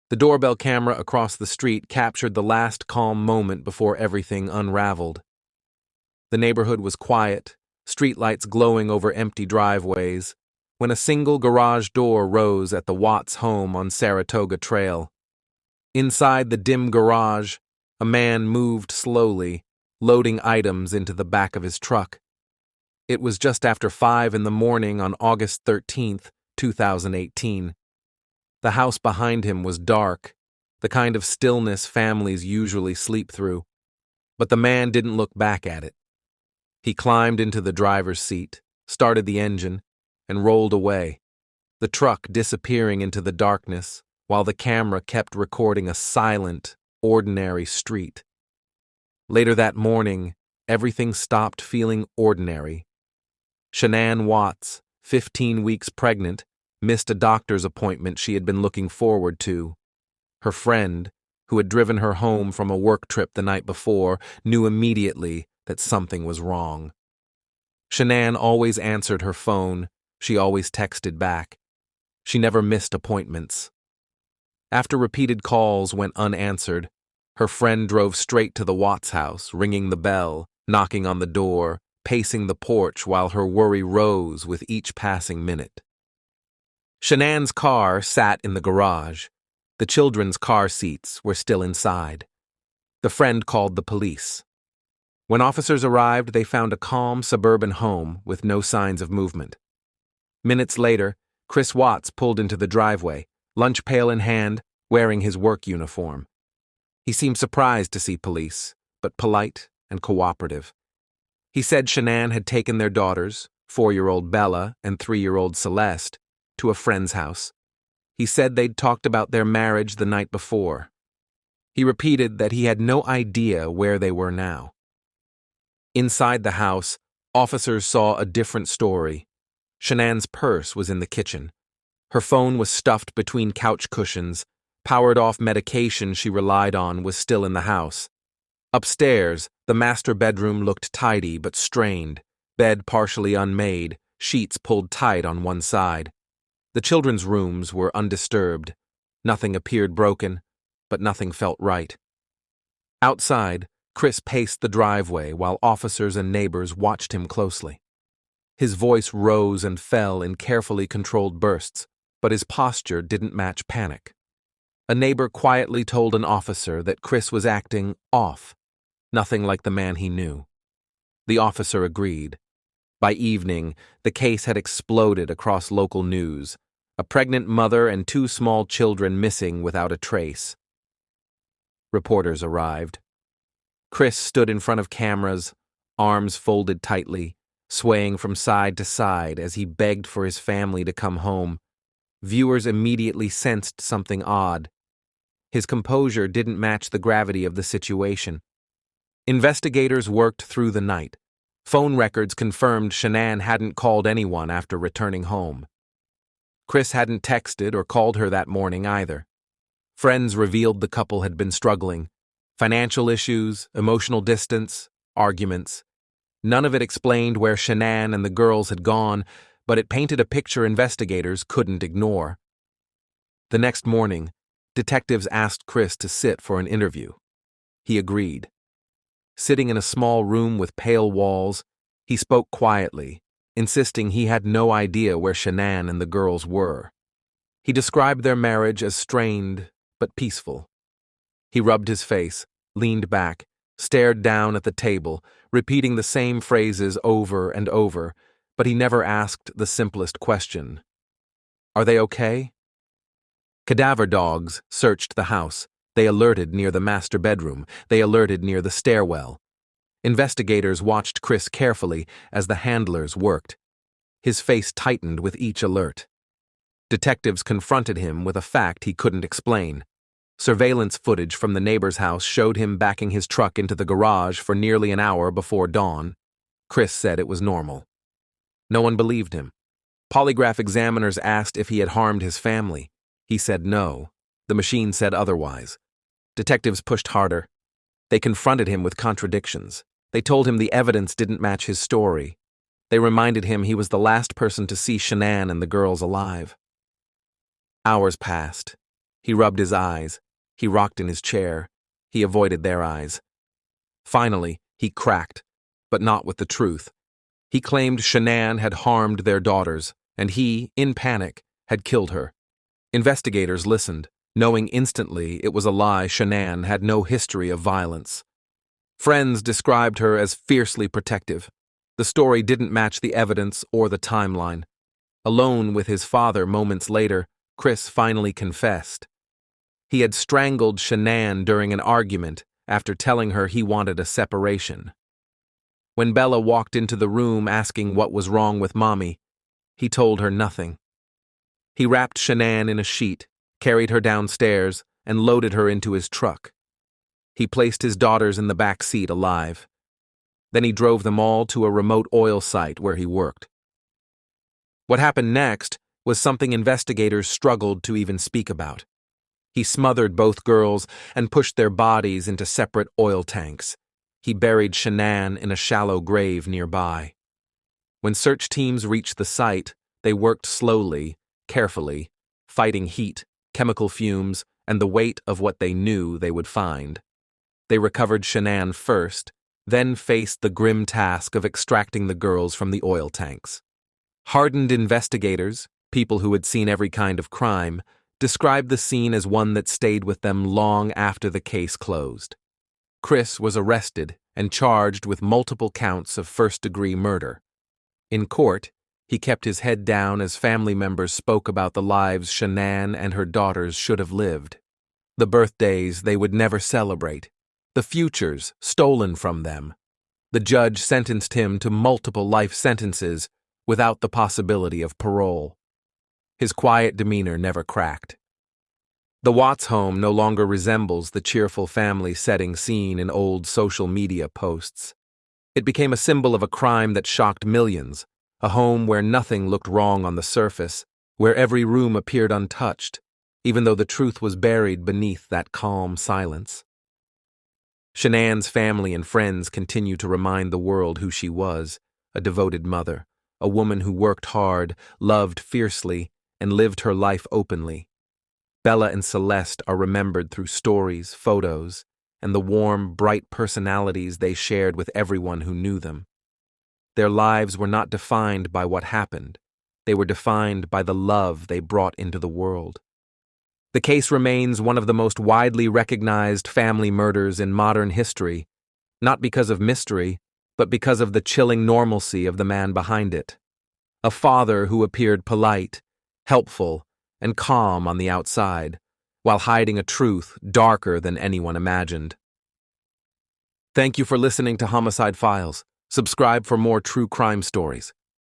The doorbell camera across the street captured the last calm moment before everything unraveled. The neighborhood was quiet, streetlights glowing over empty driveways, when a single garage door rose at the Watts home on Saratoga Trail. Inside the dim garage, a man moved slowly, loading items into the back of his truck. It was just after 5 in the morning on August 13th, 2018. The house behind him was dark, the kind of stillness families usually sleep through. But the man didn't look back at it. He climbed into the driver's seat, started the engine, and rolled away, the truck disappearing into the darkness while the camera kept recording a silent, ordinary street. Later that morning, everything stopped feeling ordinary. Shanann Watts, 15 weeks pregnant, missed a doctor's appointment she had been looking forward to. Her friend, who had driven her home from a work trip the night before, knew immediately that something was wrong. Shanann always answered her phone. She always texted back. She never missed appointments. After repeated calls went unanswered, her friend drove straight to the Watts house, ringing the bell, knocking on the door, pacing the porch while her worry rose with each passing minute. Shanann's car sat in the garage. The children's car seats were still inside. The friend called the police. When officers arrived, they found a calm suburban home with no signs of movement. Minutes later, Chris Watts pulled into the driveway, lunch pail in hand, wearing his work uniform. He seemed surprised to see police, but polite and cooperative. He said Shanann had taken their daughters, 4-year-old Bella and 3-year-old Celeste, to a friend's house. He said they'd talked about their marriage the night before. He repeated that he had no idea where they were now. Inside the house, officers saw a different story. Shanann's purse was in the kitchen. Her phone was stuffed between couch cushions. Powered-off medication she relied on was still in the house. Upstairs, the master bedroom looked tidy but strained, bed partially unmade, sheets pulled tight on one side. The children's rooms were undisturbed. Nothing appeared broken, but nothing felt right. Outside, Chris paced the driveway while officers and neighbors watched him closely. His voice rose and fell in carefully controlled bursts, but his posture didn't match panic. A neighbor quietly told an officer that Chris was acting off, nothing like the man he knew. The officer agreed. By evening, the case had exploded across local news, a pregnant mother and 2 small children missing without a trace. Reporters arrived. Chris stood in front of cameras, arms folded tightly, swaying from side to side as he begged for his family to come home. Viewers immediately sensed something odd. His composure didn't match the gravity of the situation. Investigators worked through the night. Phone records confirmed Shanann hadn't called anyone after returning home. Chris hadn't texted or called her that morning either. Friends revealed the couple had been struggling. Financial issues, emotional distance, arguments. None of it explained where Shanann and the girls had gone, but it painted a picture investigators couldn't ignore. The next morning, detectives asked Chris to sit for an interview. He agreed. Sitting in a small room with pale walls, he spoke quietly, insisting he had no idea where Shanann and the girls were. He described their marriage as strained but peaceful. He rubbed his face, leaned back, stared down at the table, repeating the same phrases over and over, but he never asked the simplest question. Are they okay? Cadaver dogs searched the house. They alerted near the master bedroom. They alerted near the stairwell. Investigators watched Chris carefully as the handlers worked. His face tightened with each alert. Detectives confronted him with a fact he couldn't explain. Surveillance footage from the neighbor's house showed him backing his truck into the garage for nearly an hour before dawn. Chris said it was normal. No one believed him. Polygraph examiners asked if he had harmed his family. He said no. The machine said otherwise. Detectives pushed harder. They confronted him with contradictions. They told him the evidence didn't match his story. They reminded him he was the last person to see Shanann and the girls alive. Hours passed. He rubbed his eyes. He rocked in his chair. He avoided their eyes. Finally, he cracked, but not with the truth. He claimed Shanann had harmed their daughters, and he, in panic, had killed her. Investigators listened, knowing instantly it was a lie. Shanann had no history of violence. Friends described her as fiercely protective. The story didn't match the evidence or the timeline. Alone with his father moments later, Chris finally confessed. He had strangled Shanann during an argument after telling her he wanted a separation. When Bella walked into the room asking what was wrong with Mommy, he told her nothing. He wrapped Shanann in a sheet, carried her downstairs, and loaded her into his truck. He placed his daughters in the back seat alive. Then he drove them all to a remote oil site where he worked. What happened next was something investigators struggled to even speak about. He smothered both girls and pushed their bodies into separate oil tanks. He buried Shanann in a shallow grave nearby. When search teams reached the site, they worked slowly, carefully, fighting heat, chemical fumes, and the weight of what they knew they would find. They recovered Shanann first, then faced the grim task of extracting the girls from the oil tanks. Hardened investigators, people who had seen every kind of crime, described the scene as one that stayed with them long after the case closed. Chris was arrested and charged with multiple counts of first-degree murder. In court, he kept his head down as family members spoke about the lives Shanann and her daughters should have lived. The birthdays they would never celebrate, the futures stolen from them. The judge sentenced him to multiple life sentences without the possibility of parole. His quiet demeanor never cracked. The Watts home no longer resembles the cheerful family setting seen in old social media posts. It became a symbol of a crime that shocked millions, a home where nothing looked wrong on the surface, where every room appeared untouched, even though the truth was buried beneath that calm silence. Shanann's family and friends continue to remind the world who she was, a devoted mother, a woman who worked hard, loved fiercely, and lived her life openly. Bella and Celeste are remembered through stories, photos, and the warm, bright personalities they shared with everyone who knew them. Their lives were not defined by what happened. They were defined by the love they brought into the world. The case remains one of the most widely recognized family murders in modern history, not because of mystery, but because of the chilling normalcy of the man behind it. A father who appeared polite, helpful, and calm on the outside, while hiding a truth darker than anyone imagined. Thank you for listening to Homicide Files. Subscribe for more true crime stories.